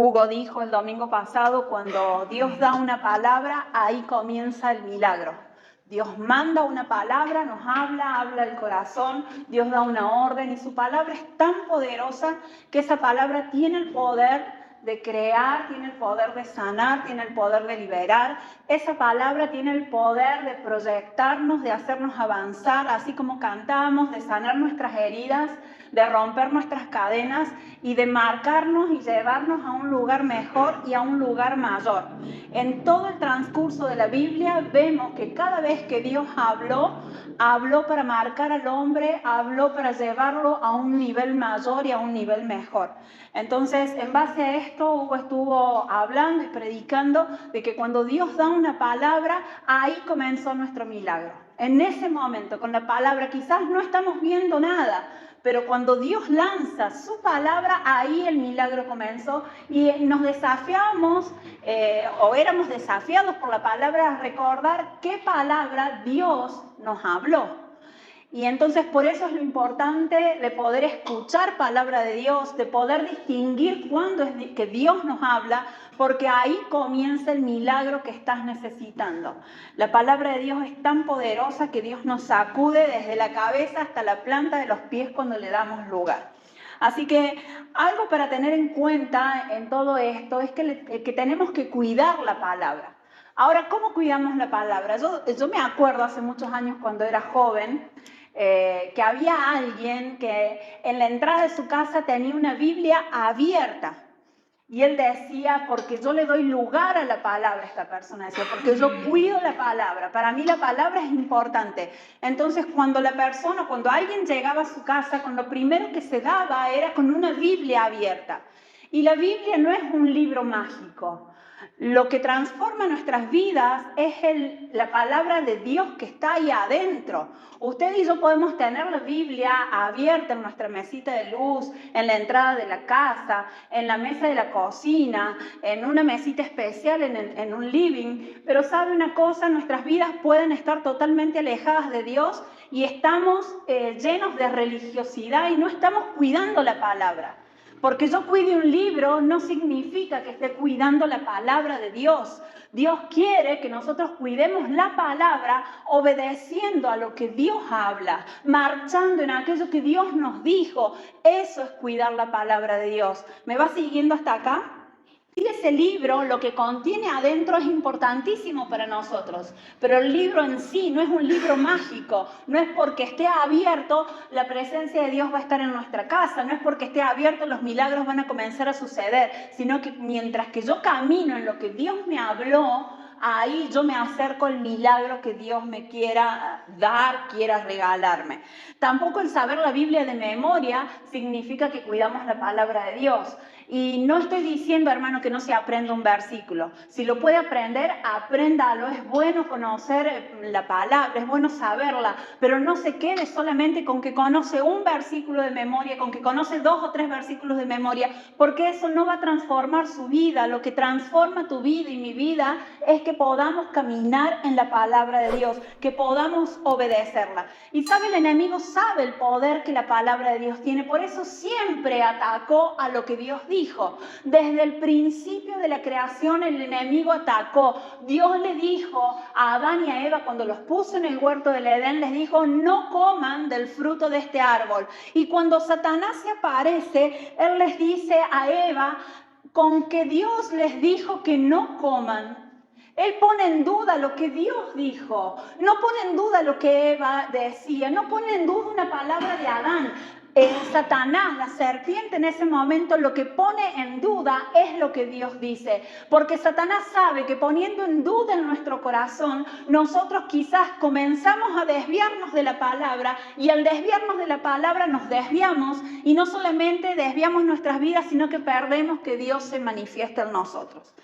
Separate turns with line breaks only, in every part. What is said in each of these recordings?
Hugo dijo el domingo pasado, cuando Dios da una palabra, ahí comienza el milagro. Dios manda una palabra, nos habla el corazón, Dios da una orden y su palabra es tan poderosa que esa palabra tiene el poder de crear, tiene el poder de sanar, tiene el poder de liberar. Esa palabra tiene el poder de proyectarnos, de hacernos avanzar, así como cantábamos, de sanar nuestras heridas, de romper nuestras cadenas y de marcarnos y llevarnos a un lugar mejor y a un lugar mayor. En todo el transcurso de la Biblia vemos que cada vez que Dios habló para marcar al hombre, habló para llevarlo a un nivel mayor y a un nivel mejor. Entonces, en base a esto, Hugo estuvo hablando y predicando de que cuando Dios da una palabra, ahí comenzó nuestro milagro. En ese momento, con la palabra, quizás no estamos viendo nada, pero cuando Dios lanza su palabra, ahí el milagro comenzó y nos desafiamos, o éramos desafiados por la palabra, a recordar qué palabra Dios nos habló. Y entonces por eso es lo importante de poder escuchar palabra de Dios, de poder distinguir cuándo es que Dios nos habla, porque ahí comienza el milagro que estás necesitando. La palabra de Dios es tan poderosa que Dios nos sacude desde la cabeza hasta la planta de los pies cuando le damos lugar. Así que algo para tener en cuenta en todo esto es que tenemos que cuidar la palabra. Ahora, ¿cómo cuidamos la palabra? Yo me acuerdo hace muchos años cuando era joven, que había alguien que en la entrada de su casa tenía una Biblia abierta. Y él decía, porque yo le doy lugar a la palabra, esta persona decía, porque yo cuido la palabra. Para mí la palabra es importante. Entonces, cuando alguien llegaba a su casa, con lo primero que se daba era con una Biblia abierta. Y la Biblia no es un libro mágico. Lo que transforma nuestras vidas es la palabra de Dios que está ahí adentro. Usted y yo podemos tener la Biblia abierta en nuestra mesita de luz, en la entrada de la casa, en la mesa de la cocina, en una mesita especial en un living. Pero ¿sabe una cosa? Nuestras vidas pueden estar totalmente alejadas de Dios y estamos llenos de religiosidad y no estamos cuidando la palabra. Porque yo cuide un libro no significa que esté cuidando la palabra de Dios. Dios quiere que nosotros cuidemos la palabra obedeciendo a lo que Dios habla, marchando en aquello que Dios nos dijo. Eso es cuidar la palabra de Dios. ¿Me va siguiendo hasta acá? Y ese libro, lo que contiene adentro es importantísimo para nosotros, pero el libro en sí no es un libro mágico, no es porque esté abierto la presencia de Dios va a estar en nuestra casa, no es porque esté abierto los milagros van a comenzar a suceder, sino que mientras que yo camino en lo que Dios me habló, ahí yo me acerco al milagro que Dios me quiera dar, quiera regalarme. Tampoco el saber la Biblia de memoria significa que cuidamos la palabra de Dios. Y no estoy diciendo, hermano, que no se aprenda un versículo. Si lo puede aprender, apréndalo. Es bueno conocer la palabra, es bueno saberla, pero no se quede solamente con que conoce un versículo de memoria, con que conoce 2 o 3 versículos de memoria, porque eso no va a transformar su vida. Lo que transforma tu vida y mi vida es que podamos caminar en la palabra de Dios, que podamos obedecerla. Y sabe, el enemigo sabe el poder que la palabra de Dios tiene, por eso siempre atacó a lo que Dios dijo. Desde el principio de la creación el enemigo atacó. Dios le dijo a Adán y a Eva cuando los puso en el huerto del Edén, les dijo, no coman del fruto de este árbol. Y cuando Satanás se aparece, él les dice a Eva, con que Dios les dijo que no coman. Él pone en duda lo que Dios dijo, no pone en duda lo que Eva decía, no pone en duda una palabra de Adán. Satanás, la serpiente en ese momento, lo que pone en duda es lo que Dios dice. Porque Satanás sabe que poniendo en duda en nuestro corazón, nosotros quizás comenzamos a desviarnos de la palabra y al desviarnos de la palabra nos desviamos y no solamente desviamos nuestras vidas, sino que perdemos que Dios se manifieste en nosotros.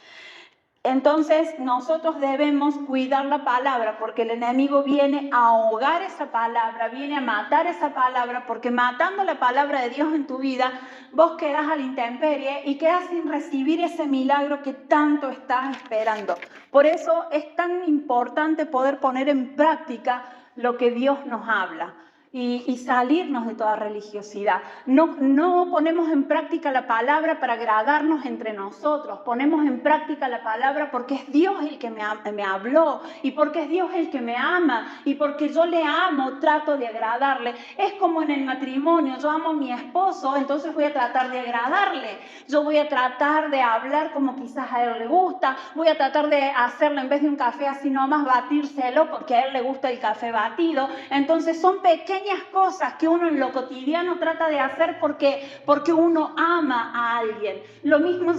Entonces nosotros debemos cuidar la palabra porque el enemigo viene a ahogar esa palabra, viene a matar esa palabra, porque matando la palabra de Dios en tu vida, vos quedás a la intemperie y quedás sin recibir ese milagro que tanto estás esperando. Por eso es tan importante poder poner en práctica lo que Dios nos habla. y salirnos de toda religiosidad. No ponemos en práctica la palabra para agradarnos entre nosotros, ponemos en práctica la palabra porque es Dios el que me habló y porque es Dios el que me ama y porque yo le amo, trato de agradarle. Es como en el matrimonio, yo amo a mi esposo, entonces voy a tratar de agradarle, yo voy a tratar de hablar como quizás a él le gusta, voy a tratar de hacerlo en vez de un café así nomás batírselo porque a él le gusta el café batido. Entonces son pequeñas cosas que uno en lo cotidiano trata de hacer porque uno ama a alguien. Lo mismo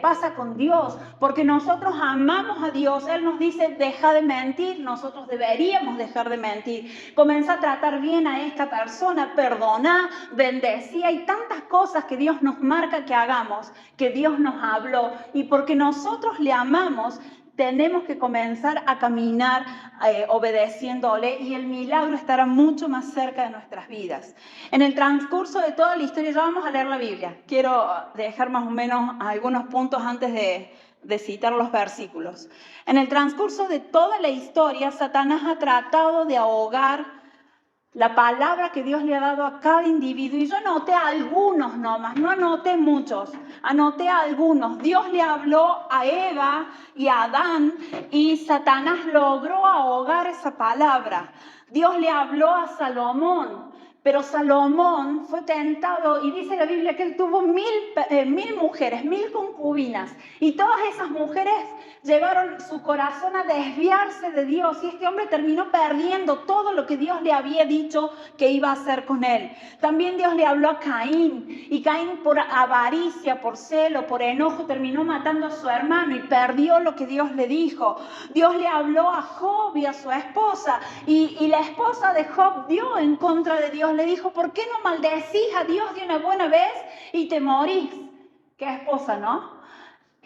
pasa con Dios, porque nosotros amamos a Dios. Él nos dice, deja de mentir, nosotros deberíamos dejar de mentir. Comienza a tratar bien a esta persona, perdona, bendecí. Hay tantas cosas que Dios nos marca que hagamos, que Dios nos habló, y porque nosotros le amamos, tenemos que comenzar a caminar obedeciéndole y el milagro estará mucho más cerca de nuestras vidas. En el transcurso de toda la historia, ya vamos a leer la Biblia. Quiero dejar más o menos algunos puntos antes de citar los versículos. En el transcurso de toda la historia, Satanás ha tratado de ahogar la palabra que Dios le ha dado a cada individuo. Y yo anoté a algunos nomás, no anoté muchos, anoté a algunos. Dios le habló a Eva y a Adán y Satanás logró ahogar esa palabra. Dios le habló a Salomón, pero Salomón fue tentado y dice la Biblia que él tuvo 1000 mujeres, 1000 concubinas. Y todas esas mujeres llevaron su corazón a desviarse de Dios y este hombre terminó perdiendo todo lo que Dios le había dicho que iba a hacer con él. También Dios le habló a Caín y Caín por avaricia, por celo, por enojo terminó matando a su hermano y perdió lo que Dios le dijo. Dios le habló a Job y a su esposa y la esposa de Job dio en contra de Dios. Le dijo, ¿por qué no maldecís a Dios de una buena vez y te morís? Qué esposa, ¿no?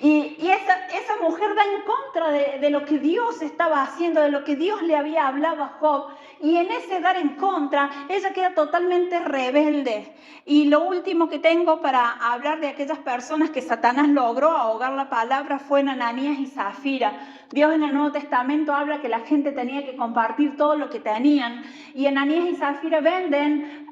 Y esa mujer da en contra de lo que Dios estaba haciendo, de lo que Dios le había hablado a Job. Y en ese dar en contra, ella queda totalmente rebelde. Y lo último que tengo para hablar de aquellas personas que Satanás logró ahogar la palabra fue en Ananías y Zafira. Dios en el Nuevo Testamento habla que la gente tenía que compartir todo lo que tenían. Y Ananías y Zafira venden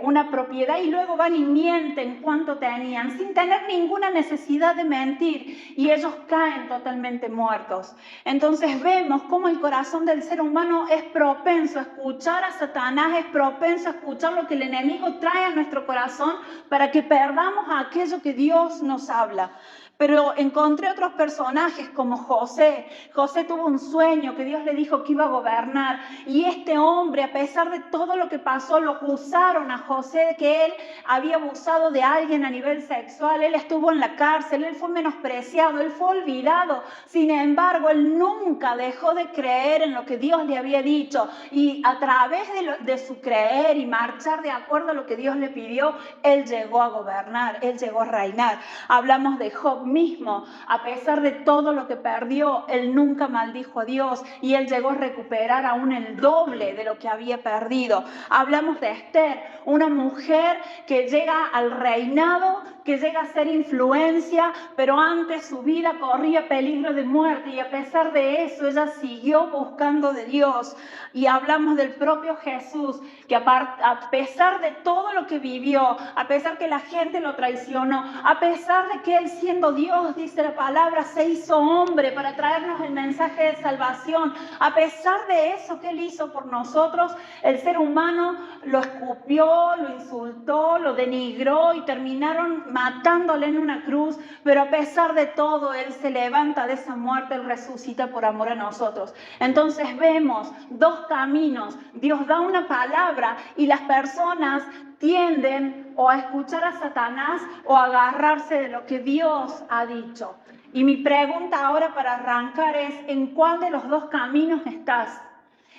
una propiedad y luego van y mienten cuánto tenían, sin tener ninguna necesidad de mentir. Y ellos caen totalmente muertos. Entonces vemos cómo el corazón del ser humano es propenso a escuchar a Satanás, es propenso a escuchar lo que el enemigo trae a nuestro corazón para que perdamos aquello que Dios nos habla. Pero encontré otros personajes como José. José tuvo un sueño que Dios le dijo que iba a gobernar. Y este hombre, a pesar de todo lo que pasó, lo acusaron a José de que él había abusado de alguien a nivel sexual. Él estuvo en la cárcel, él fue menospreciado, él fue olvidado. Sin embargo, él nunca dejó de creer en lo que Dios le había dicho. Y a través de su creer y marchar de acuerdo a lo que Dios le pidió, él llegó a gobernar, él llegó a reinar. Hablamos de Job mismo, a pesar de todo lo que perdió, él nunca maldijo a Dios y él llegó a recuperar aún el doble de lo que había perdido. Hablamos de Esther, una mujer que llega al reinado, que llega a ser influencia, pero antes su vida corría peligro de muerte y a pesar de eso ella siguió buscando de Dios. Y hablamos del propio Jesús, que a pesar de todo lo que vivió, a pesar que la gente lo traicionó, a pesar de que él siendo Dios, dice la palabra, se hizo hombre para traernos el mensaje de salvación. A pesar de eso que él hizo por nosotros, el ser humano lo escupió, lo insultó, lo denigró y terminaron matándole en una cruz. Pero a pesar de todo, él se levanta de esa muerte, él resucita por amor a nosotros. Entonces vemos dos caminos. Dios da una palabra y las personas tienden o a escuchar a Satanás o a agarrarse de lo que Dios ha dicho. Y mi pregunta ahora para arrancar es, ¿en cuál de los dos caminos estás?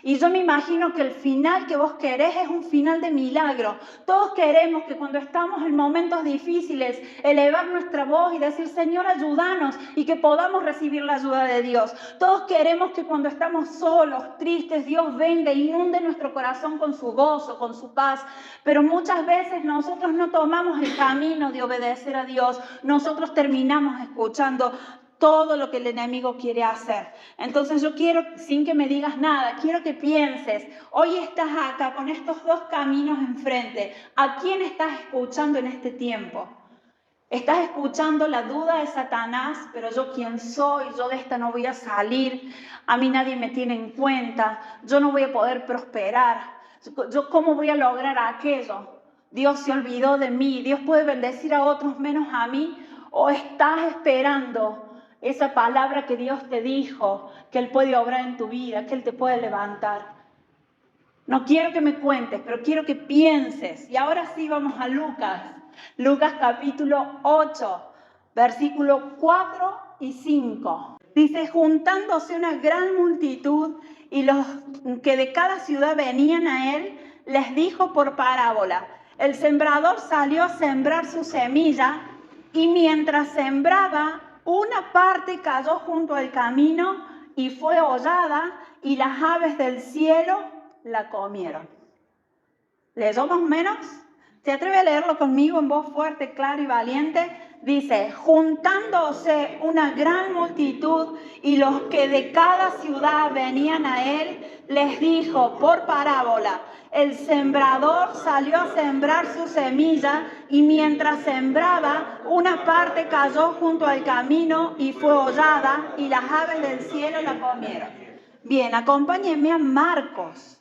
Y yo me imagino que el final que vos querés es un final de milagro. Todos queremos que cuando estamos en momentos difíciles, elevar nuestra voz y decir, Señor, ayúdanos, y que podamos recibir la ayuda de Dios. Todos queremos que cuando estamos solos, tristes, Dios venga e inunde nuestro corazón con su gozo, con su paz. Pero muchas veces nosotros no tomamos el camino de obedecer a Dios. Nosotros terminamos escuchando todo lo que el enemigo quiere hacer. Entonces yo quiero, sin que me digas nada, quiero que pienses, hoy estás acá con estos dos caminos enfrente. ¿A quién estás escuchando en este tiempo? Estás escuchando la duda de Satanás, pero yo quién soy, yo de esta no voy a salir, a mí nadie me tiene en cuenta, yo no voy a poder prosperar, yo cómo voy a lograr aquello. Dios se olvidó de mí, Dios puede bendecir a otros menos a mí, o estás esperando esa palabra que Dios te dijo, que Él puede obrar en tu vida, que Él te puede levantar. No quiero que me cuentes, pero quiero que pienses. Y ahora sí vamos a Lucas. Lucas capítulo 8, versículos 4 y 5. Dice, juntándose una gran multitud y los que de cada ciudad venían a él, les dijo por parábola, el sembrador salió a sembrar su semilla y mientras sembraba, una parte cayó junto al camino y fue hollada y las aves del cielo la comieron. ¿Leyó más o menos? ¿Se atreve a leerlo conmigo en voz fuerte, clara y valiente? Dice, juntándose una gran multitud y los que de cada ciudad venían a él, les dijo por parábola, el sembrador salió a sembrar su semilla y mientras sembraba, una parte cayó junto al camino y fue hollada y las aves del cielo la comieron. Bien, acompáñenme a Marcos.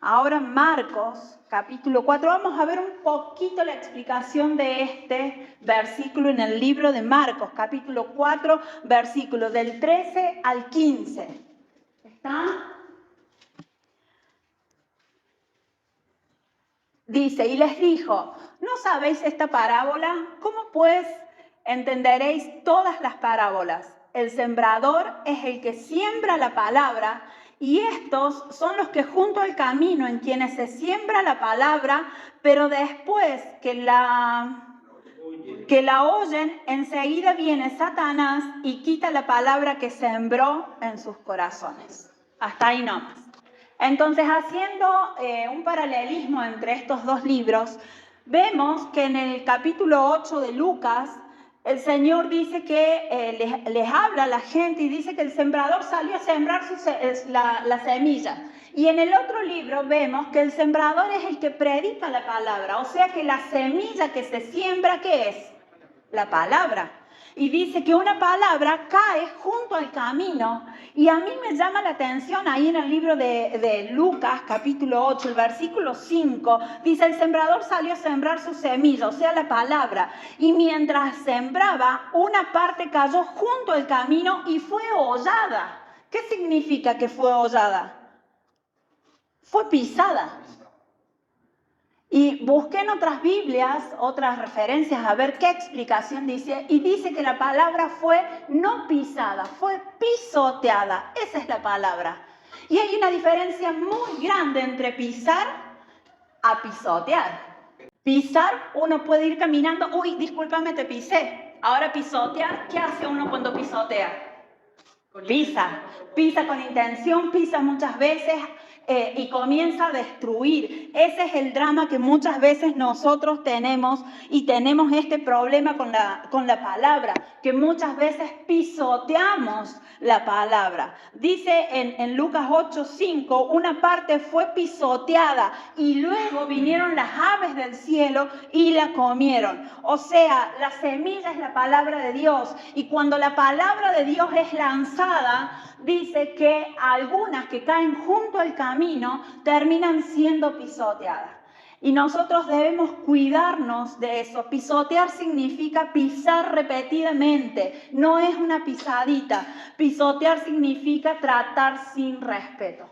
Ahora Marcos, capítulo 4, vamos a ver un poquito la explicación de este versículo en el libro de Marcos, capítulo 4, versículos del 13 al 15. ¿Está? Dice, y les dijo, ¿no sabéis esta parábola? ¿Cómo pues entenderéis todas las parábolas? El sembrador es el que siembra la palabra, y estos son los que junto al camino en quienes se siembra la palabra, pero después que la oyen, enseguida viene Satanás y quita la palabra que sembró en sus corazones. Hasta ahí nomás. Entonces, haciendo un paralelismo entre estos dos libros, vemos que en el capítulo 8 de Lucas, el Señor dice que les habla a la gente y dice que el sembrador salió a sembrar la semilla. Y en el otro libro vemos que el sembrador es el que predica la palabra. O sea que la semilla que se siembra, ¿qué es? La palabra. Y dice que una palabra cae junto al camino. Y a mí me llama la atención ahí en el libro de Lucas, capítulo 8, el versículo 5, dice, el sembrador salió a sembrar su semilla, o sea, la palabra. Y mientras sembraba, una parte cayó junto al camino y fue hollada. ¿Qué significa que fue hollada? Fue pisada. Y busqué en otras Biblias, otras referencias, a ver qué explicación dice. Y dice que la palabra fue no pisada, fue pisoteada. Esa es la palabra. Y hay una diferencia muy grande entre pisar a pisotear. Pisar, uno puede ir caminando, uy, discúlpame, te pisé. Ahora pisotear, ¿qué hace uno cuando pisotea? Pisa con intención, pisa muchas veces. Y comienza a destruir. Ese es el drama que muchas veces nosotros tenemos y tenemos este problema con la palabra, que muchas veces pisoteamos la palabra. Dice en Lucas 8:5, una parte fue pisoteada y luego vinieron las aves del cielo y la comieron. O sea, la semilla es la palabra de Dios y cuando la palabra de Dios es lanzada, dice que algunas que caen junto al camino terminan siendo pisoteadas. Y nosotros debemos cuidarnos de eso. Pisotear significa pisar repetidamente, no es una pisadita. Pisotear significa tratar sin respeto.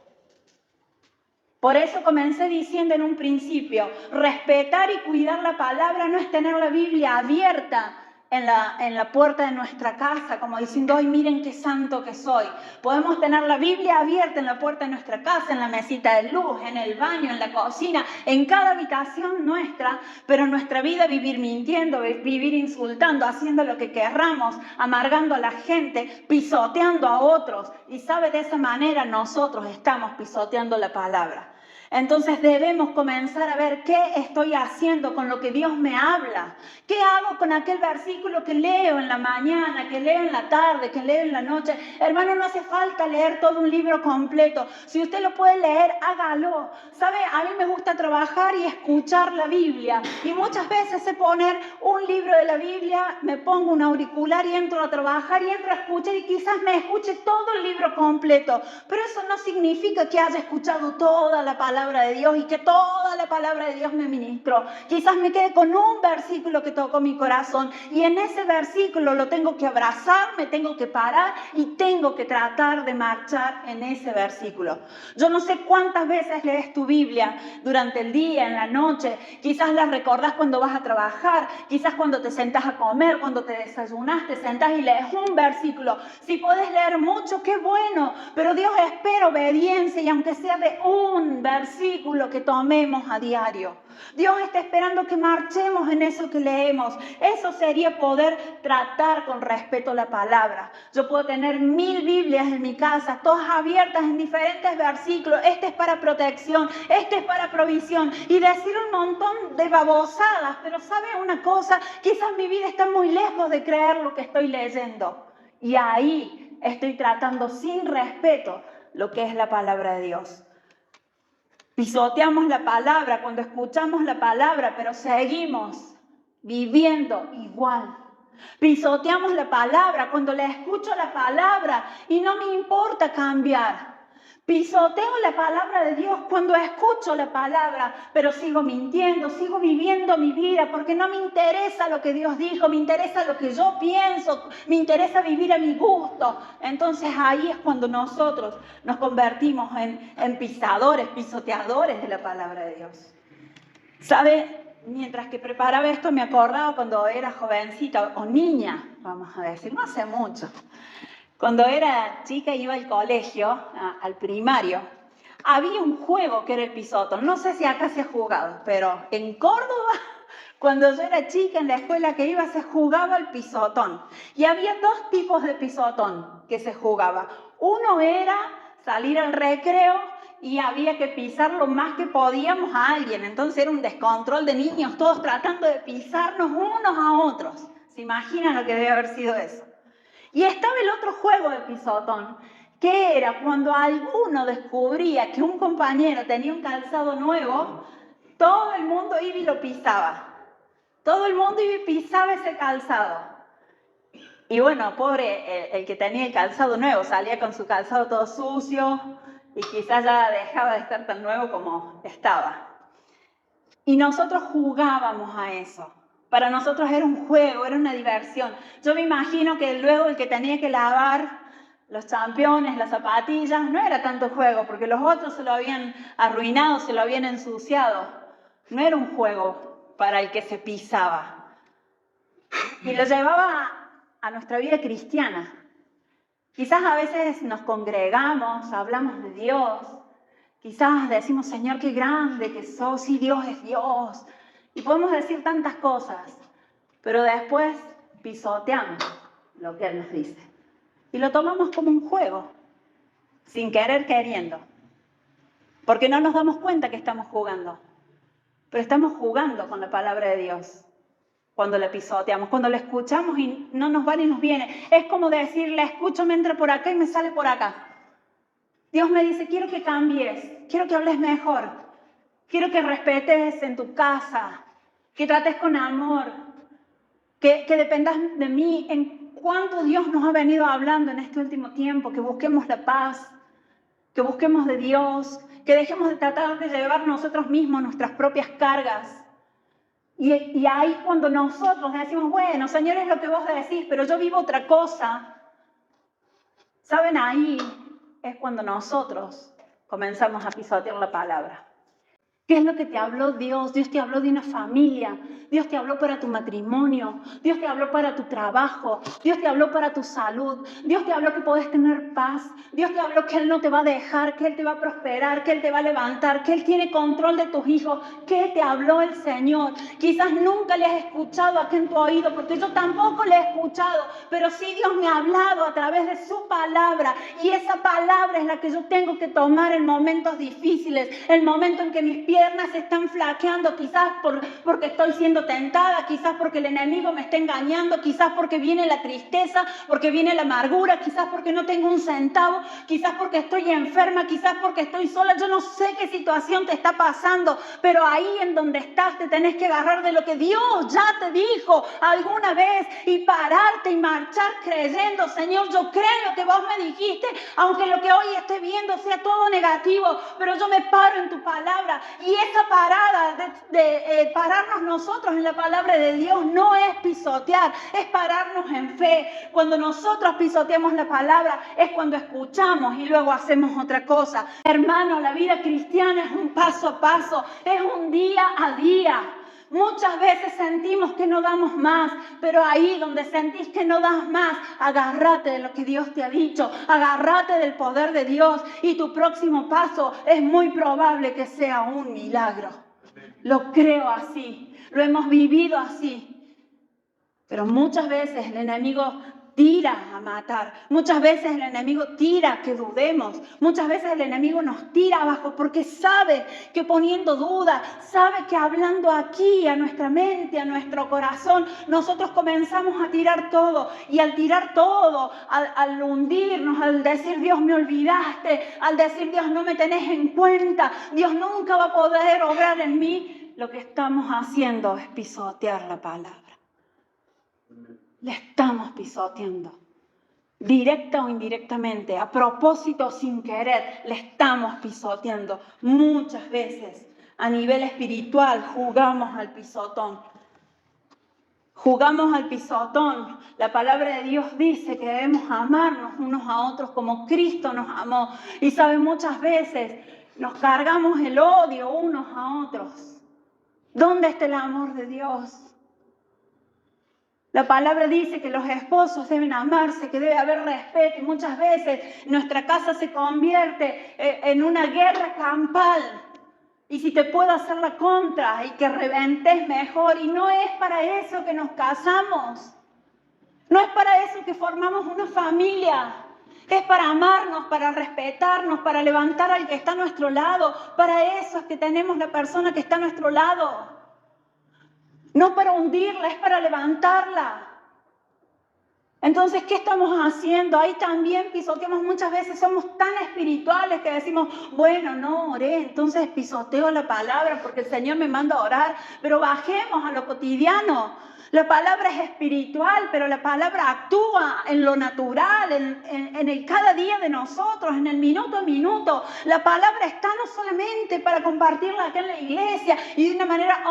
Por eso comencé diciendo en un principio, respetar y cuidar la palabra no es tener la Biblia abierta en la puerta de nuestra casa, como diciendo, ¡ay, miren qué santo que soy! Podemos tener la Biblia abierta en la puerta de nuestra casa, en la mesita de luz, en el baño, en la cocina, en cada habitación nuestra, pero en nuestra vida vivir mintiendo, vivir insultando, haciendo lo que querramos, amargando a la gente, pisoteando a otros. Y sabe, de esa manera nosotros estamos pisoteando la palabra. Entonces debemos comenzar a ver qué estoy haciendo con lo que Dios me habla. ¿Qué hago con aquel versículo que leo en la mañana, que leo en la tarde, que leo en la noche? Hermano, no hace falta leer todo un libro completo. Si usted lo puede leer, hágalo. ¿Sabe? A mí me gusta trabajar y escuchar la Biblia. Y muchas veces sé poner un libro de la Biblia, me pongo un auricular y entro a trabajar y entro a escuchar y quizás me escuche todo el libro completo. Pero eso no significa que haya escuchado toda la palabra de Dios y que toda la palabra de Dios me ministró. Quizás me quede con un versículo que tocó mi corazón y en ese versículo lo tengo que abrazar, me tengo que parar y tengo que tratar de marchar en ese versículo. Yo no sé cuántas veces lees tu Biblia durante el día, en la noche, quizás la recordás cuando vas a trabajar, quizás cuando te sentás a comer, cuando te desayunás, te sentás y lees un versículo. Si podés leer mucho, qué bueno, pero Dios espera obediencia y aunque sea de un versículo que tomemos a diario. Dios está esperando que marchemos en eso que leemos. Eso sería poder tratar con respeto la palabra. Yo puedo tener 1000 Biblias en mi casa, todas abiertas en diferentes versículos. Este es para protección, este es para provisión. Y decir un montón de babosadas. Pero ¿sabe una cosa? Quizás mi vida está muy lejos de creer lo que estoy leyendo. Y ahí estoy tratando sin respeto lo que es la palabra de Dios. Pisoteamos la palabra cuando escuchamos la palabra, pero seguimos viviendo igual. Pisoteamos la palabra cuando le escucho la palabra y no me importa cambiar. Pisoteo la palabra de Dios cuando escucho la palabra, pero sigo mintiendo, sigo viviendo mi vida porque no me interesa lo que Dios dijo, me interesa lo que yo pienso, me interesa vivir a mi gusto. Entonces ahí es cuando nosotros nos convertimos en pisoteadores de la palabra de Dios. ¿Sabe? Mientras que preparaba esto me acordaba cuando era jovencita o niña, vamos a decir, no hace mucho. Cuando era chica iba al colegio, al primario, había un juego que era el pisotón. No sé si acá se ha jugado, pero en Córdoba, cuando yo era chica en la escuela que iba, se jugaba el pisotón. Y había dos tipos de pisotón que se jugaba. Uno era salir al recreo y había que pisar lo más que podíamos a alguien. Entonces era un descontrol de niños, todos tratando de pisarnos unos a otros. ¿Se imaginan lo que debe haber sido eso? Y estaba el otro juego de pisotón, que era cuando alguno descubría que un compañero tenía un calzado nuevo, todo el mundo iba y lo pisaba. Todo el mundo iba y pisaba ese calzado. Y bueno, pobre el que tenía el calzado nuevo, salía con su calzado todo sucio y quizás ya dejaba de estar tan nuevo como estaba. Y nosotros jugábamos a eso. Para nosotros era un juego, era una diversión. Yo me imagino que luego el que tenía que lavar los championes, las zapatillas, no era tanto juego, porque los otros se lo habían arruinado, se lo habían ensuciado. No era un juego para el que se pisaba. Y lo llevaba a nuestra vida cristiana. Quizás a veces nos congregamos, hablamos de Dios. Quizás decimos, Señor, qué grande que sos, sí, Dios es Dios. Y podemos decir tantas cosas, pero después pisoteamos lo que Él nos dice. Y lo tomamos como un juego, sin querer queriendo. Porque no nos damos cuenta que estamos jugando. Pero estamos jugando con la palabra de Dios. Cuando la pisoteamos, cuando la escuchamos y no nos va ni nos viene. Es como decir, la escucho, me entra por acá y me sale por acá. Dios me dice, quiero que cambies, quiero que hables mejor, quiero que respetes en tu casa, que trates con amor, que dependas de mí en cuánto Dios nos ha venido hablando en este último tiempo, que busquemos la paz, que busquemos de Dios, que dejemos de tratar de llevar nosotros mismos nuestras propias cargas. Y ahí cuando nosotros decimos, bueno, Señor, es lo que vos decís, pero yo vivo otra cosa. ¿Saben? Ahí es cuando nosotros comenzamos a pisotear la palabra. ¿Qué es lo que te habló Dios? Dios te habló de una familia. Dios te habló para tu matrimonio. Dios te habló para tu trabajo. Dios te habló para tu salud. Dios te habló que podés tener paz. Dios te habló que Él no te va a dejar, que Él te va a prosperar, que Él te va a levantar, que Él tiene control de tus hijos. ¿Qué te habló el Señor? Quizás nunca le has escuchado aquí en tu oído, porque yo tampoco le he escuchado, pero sí Dios me ha hablado a través de su palabra. Y esa palabra es la que yo tengo que tomar en momentos difíciles, el momento en que mis piernas están flaqueando, quizás porque estoy siendo tentada, quizás porque el enemigo me está engañando, quizás porque viene la tristeza, porque viene la amargura, quizás porque no tengo un centavo, quizás porque estoy enferma, quizás porque estoy sola. Yo no sé qué situación te está pasando, pero ahí en donde estás te tenés que agarrar de lo que Dios ya te dijo alguna vez y pararte y marchar creyendo: Señor, yo creo lo que vos me dijiste, aunque lo que hoy esté viendo sea todo negativo, pero yo me paro en tu palabra. Y esa parada de pararnos nosotros en la palabra de Dios no es pisotear, es pararnos en fe. Cuando nosotros pisoteamos la palabra es cuando escuchamos y luego hacemos otra cosa. Hermano, la vida cristiana es un paso a paso, es un día a día. Muchas veces sentimos que no damos más, pero ahí donde sentís que no das más, agárrate de lo que Dios te ha dicho, agárrate del poder de Dios y tu próximo paso es muy probable que sea un milagro. Lo creo así, lo hemos vivido así, pero muchas veces el enemigo tira a matar, muchas veces el enemigo tira que dudemos, muchas veces el enemigo nos tira abajo porque sabe que poniendo duda, sabe que hablando aquí a nuestra mente, a nuestro corazón, nosotros comenzamos a tirar todo, y al tirar todo, al hundirnos, al decir: Dios, me olvidaste, al decir: Dios, no me tenés en cuenta, Dios nunca va a poder obrar en mí, lo que estamos haciendo es pisotear la palabra. Le estamos pisoteando, directa o indirectamente, a propósito o sin querer, le estamos pisoteando. Muchas veces a nivel espiritual jugamos al pisotón. Jugamos al pisotón. La palabra de Dios dice que debemos amarnos unos a otros como Cristo nos amó. Y saben, muchas veces nos cargamos el odio unos a otros. ¿Dónde está el amor de Dios? La palabra dice que los esposos deben amarse, que debe haber respeto, y muchas veces nuestra casa se convierte en una guerra campal. Y si te puedo hacer la contra y que reventes mejor, y no es para eso que nos casamos, no es para eso que formamos una familia, es para amarnos, para respetarnos, para levantar al que está a nuestro lado. Para eso es que tenemos la persona que está a nuestro lado. No para hundirla, es para levantarla. Entonces, ¿qué estamos haciendo? Ahí también pisoteamos. Muchas veces somos tan espirituales que decimos: bueno, no oré, entonces pisoteo la palabra porque el Señor me manda a orar. Pero bajemos a lo cotidiano. La palabra es espiritual, pero la palabra actúa en lo natural, en el cada día de nosotros, en el minuto a minuto. La palabra está no solamente para compartirla acá en la iglesia y de una manera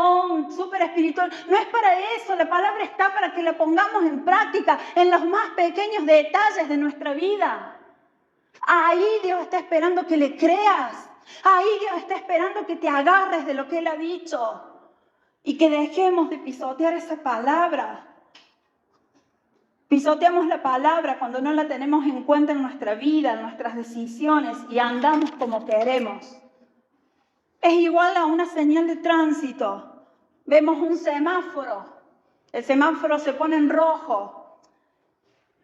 súper espiritual. No es para eso. La palabra está para que la pongamos en práctica en los más pequeños detalles de nuestra vida. Ahí Dios está esperando que le creas. Ahí Dios está esperando que te agarres de lo que Él ha dicho. Y que dejemos de pisotear esa palabra. Pisoteamos la palabra cuando no la tenemos en cuenta en nuestra vida, en nuestras decisiones, y andamos como queremos. Es igual a una señal de tránsito. Vemos un semáforo. El semáforo se pone en rojo.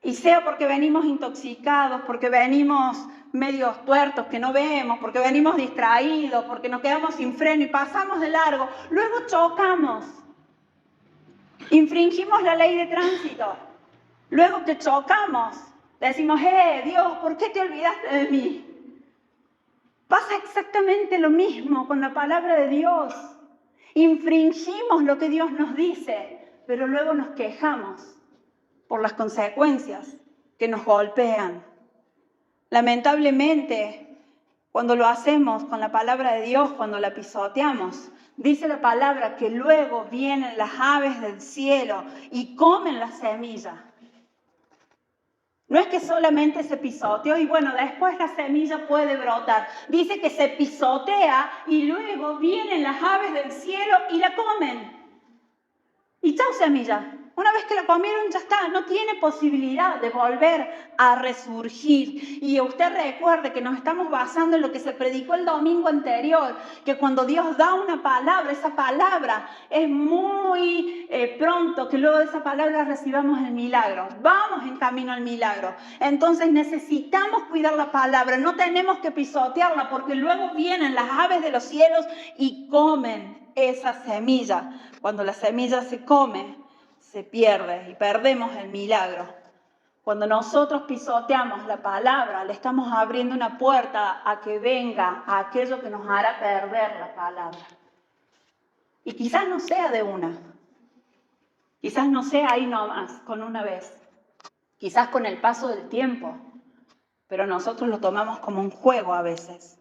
Y sea porque venimos intoxicados, porque venimos medios tuertos que no vemos, porque venimos distraídos, porque nos quedamos sin freno y pasamos de largo, luego chocamos, infringimos la ley de tránsito. Luego que chocamos, decimos: Dios, ¿por qué te olvidaste de mí? Pasa exactamente lo mismo con la palabra de Dios. Infringimos lo que Dios nos dice, pero luego nos quejamos por las consecuencias que nos golpean. Lamentablemente, cuando lo hacemos con la palabra de Dios, cuando la pisoteamos, dice la palabra que luego vienen las aves del cielo y comen la semilla. No es que solamente se pisoteó y bueno, después la semilla puede brotar. Dice que se pisotea y luego vienen las aves del cielo y la comen. Y chau semilla. Una vez que la comieron ya está, no tiene posibilidad de volver a resurgir. Y usted recuerde que nos estamos basando en lo que se predicó el domingo anterior, que cuando Dios da una palabra, esa palabra es muy pronto que luego de esa palabra recibamos el milagro. Vamos en camino al milagro. Entonces necesitamos cuidar la palabra, no tenemos que pisotearla porque luego vienen las aves de los cielos y comen esa semilla. Cuando la semilla se come, se pierde y perdemos el milagro. Cuando nosotros pisoteamos la palabra, le estamos abriendo una puerta a que venga a aquello que nos hará perder la palabra. Y quizás no sea de una. Quizás no sea ahí nomás, con una vez. Quizás con el paso del tiempo. Pero nosotros lo tomamos como un juego a veces.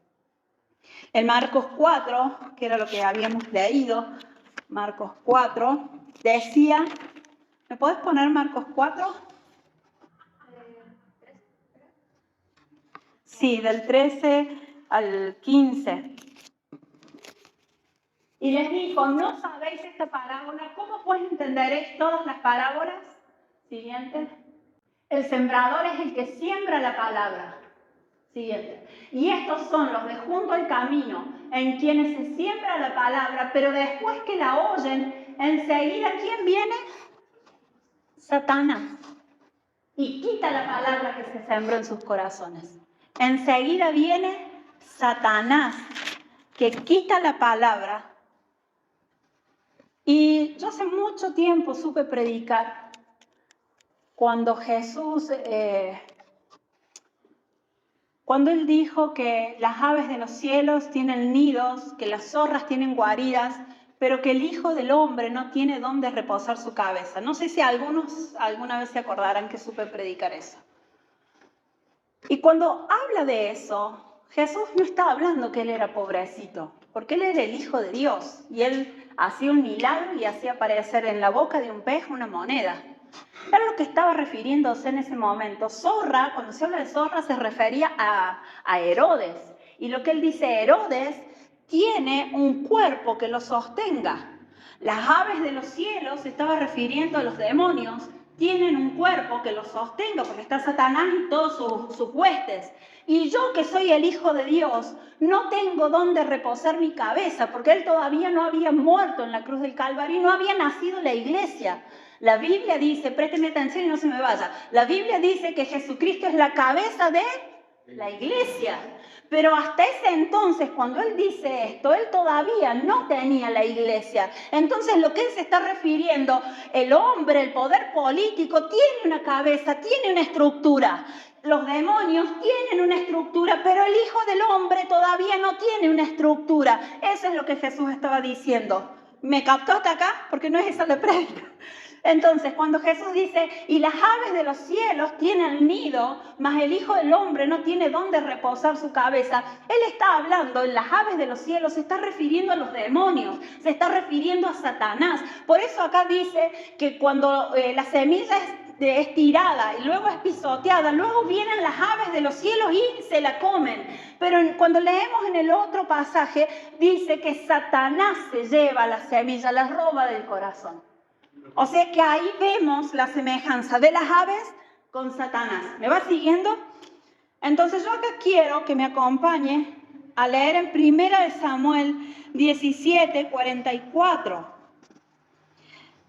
En Marcos 4, que era lo que habíamos leído, Marcos 4, decía, ¿me puedes poner Marcos 4? Sí, del 13 al 15. Y les dijo, ¿no sabéis esta parábola? ¿Cómo pues entenderéis todas las parábolas? Siguiente. El sembrador es el que siembra la palabra. Siguiente. Y estos son los de junto al camino, en quienes se siembra la palabra, pero después que la oyen, enseguida, ¿quién viene? Satanás. Y quita la palabra que se sembró en sus corazones. Enseguida viene Satanás, que quita la palabra. Y yo hace mucho tiempo supe predicar cuando Jesús... Cuando Él dijo que las aves de los cielos tienen nidos, que las zorras tienen guaridas, pero que el Hijo del Hombre no tiene dónde reposar su cabeza. No sé si algunos alguna vez se acordarán que supe predicar eso. Y cuando habla de eso, Jesús no está hablando que Él era pobrecito, porque Él era el Hijo de Dios y Él hacía un milagro y hacía aparecer en la boca de un pez una moneda. Era lo que estaba refiriéndose en ese momento. Zorra, cuando se habla de zorra, se refería a Herodes. Y lo que él dice, Herodes tiene un cuerpo que lo sostenga. Las aves de los cielos, se estaba refiriendo a los demonios, tienen un cuerpo que los sostenga, porque está Satanás y todos sus huestes. Y yo, que soy el Hijo de Dios, no tengo dónde reposar mi cabeza, porque Él todavía no había muerto en la cruz del Calvario y no había nacido la iglesia. La Biblia dice, présteme atención y no se me vaya, la Biblia dice que Jesucristo es la cabeza de la iglesia. Pero hasta ese entonces, cuando Él dice esto, Él todavía no tenía la iglesia. Entonces lo que Él se está refiriendo, el hombre, el poder político, tiene una cabeza, tiene una estructura. Los demonios tienen una estructura, pero el Hijo del Hombre todavía no tiene una estructura. Eso es lo que Jesús estaba diciendo. ¿Me captó hasta acá? Porque no es esa la prédica. Entonces, cuando Jesús dice, y las aves de los cielos tienen nido, mas el Hijo del Hombre no tiene dónde reposar su cabeza, Él está hablando, en las aves de los cielos, se está refiriendo a los demonios, se está refiriendo a Satanás. Por eso acá dice que cuando la semilla es tirada y luego es pisoteada, luego vienen las aves de los cielos y se la comen. Pero cuando leemos en el otro pasaje, dice que Satanás se lleva la semilla, la roba del corazón. O sea que ahí vemos la semejanza de las aves con Satanás. ¿Me va siguiendo? Entonces yo acá quiero que me acompañe a leer en 1 Samuel 17, 44.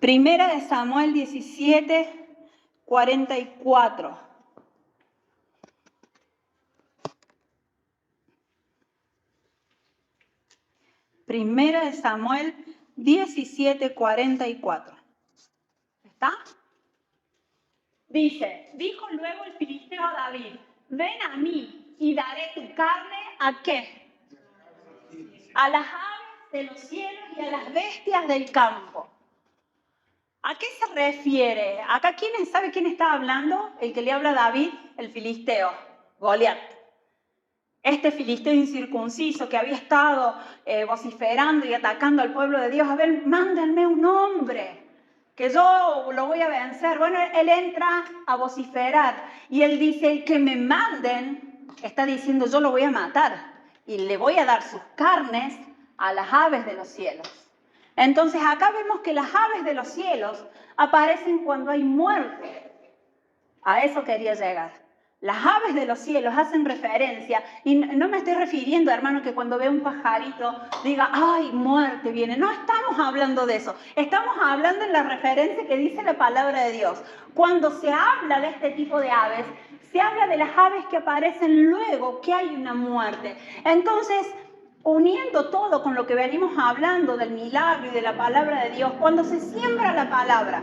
1 Samuel 17, 44. Primera de Samuel 17, 44. ¿Está? Dice, dijo luego el filisteo a David, ven a mí y daré tu carne ¿a qué? A las aves de los cielos y a las bestias del campo. ¿A qué se refiere? Acá, ¿sabe quién está hablando? El que le habla a David, el filisteo, Goliat. Este filisteo incircunciso que había estado vociferando y atacando al pueblo de Dios. A ver, mándenme un hombre. que yo lo voy a vencer. Bueno, él entra a vociferar y él dice, el que me manden, está diciendo, yo lo voy a matar y le voy a dar sus carnes a las aves de los cielos. Entonces acá vemos que las aves de los cielos aparecen cuando hay muerte. A eso quería llegar. Las aves de los cielos hacen referencia, y no me estoy refiriendo, hermano, que cuando veo un pajarito diga, ¡ay, muerte viene! No estamos hablando de eso. Estamos hablando en la referencia que dice la palabra de Dios. Cuando se habla de este tipo de aves, se habla de las aves que aparecen luego que hay una muerte. Entonces, uniendo todo con lo que venimos hablando del milagro y de la palabra de Dios, cuando se siembra la palabra,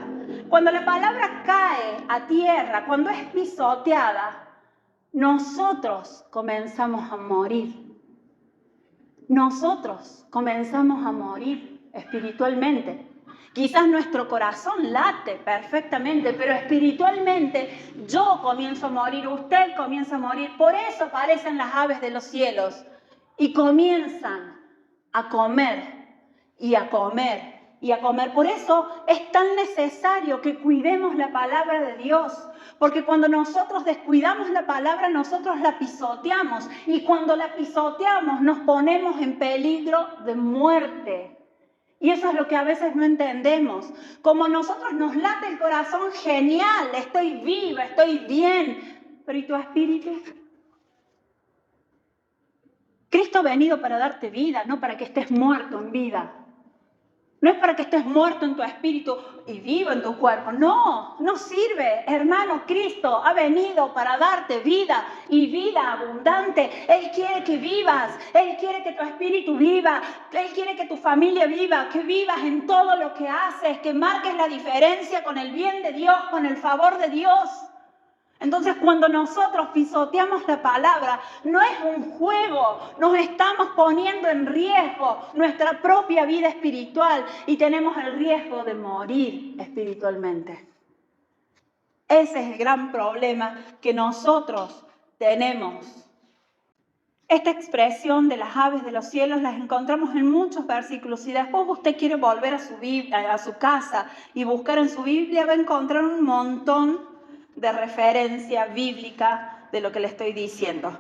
cuando la palabra cae a tierra, cuando es pisoteada, nosotros comenzamos a morir. Nosotros comenzamos a morir espiritualmente. Quizás nuestro corazón late perfectamente, pero espiritualmente yo comienzo a morir, usted comienza a morir. Por eso aparecen las aves de los cielos y comienzan a comer y a comer y a comer. Por eso es tan necesario que cuidemos la palabra de Dios, porque cuando nosotros descuidamos la palabra, nosotros la pisoteamos, y cuando la pisoteamos nos ponemos en peligro de muerte. Y eso es lo que a veces no entendemos. Como nosotros nos late el corazón, genial, estoy viva, estoy bien, pero ¿y tu espíritu? Cristo ha venido para darte vida, no para que estés muerto en vida. No es para que estés muerto en tu espíritu y vivo en tu cuerpo. No, no sirve. Hermano, Cristo ha venido para darte vida y vida abundante. Él quiere que vivas. Él quiere que tu espíritu viva. Él quiere que tu familia viva. Que vivas en todo lo que haces. Que marques la diferencia con el bien de Dios, con el favor de Dios. Entonces, cuando nosotros pisoteamos la palabra, no es un juego, nos estamos poniendo en riesgo nuestra propia vida espiritual y tenemos el riesgo de morir espiritualmente. Ese es el gran problema que nosotros tenemos. Esta expresión de las aves de los cielos las encontramos en muchos versículos. Si después usted quiere volver a su Biblia, a su casa y buscar en su Biblia, va a encontrar un montón de referencia bíblica de lo que le estoy diciendo.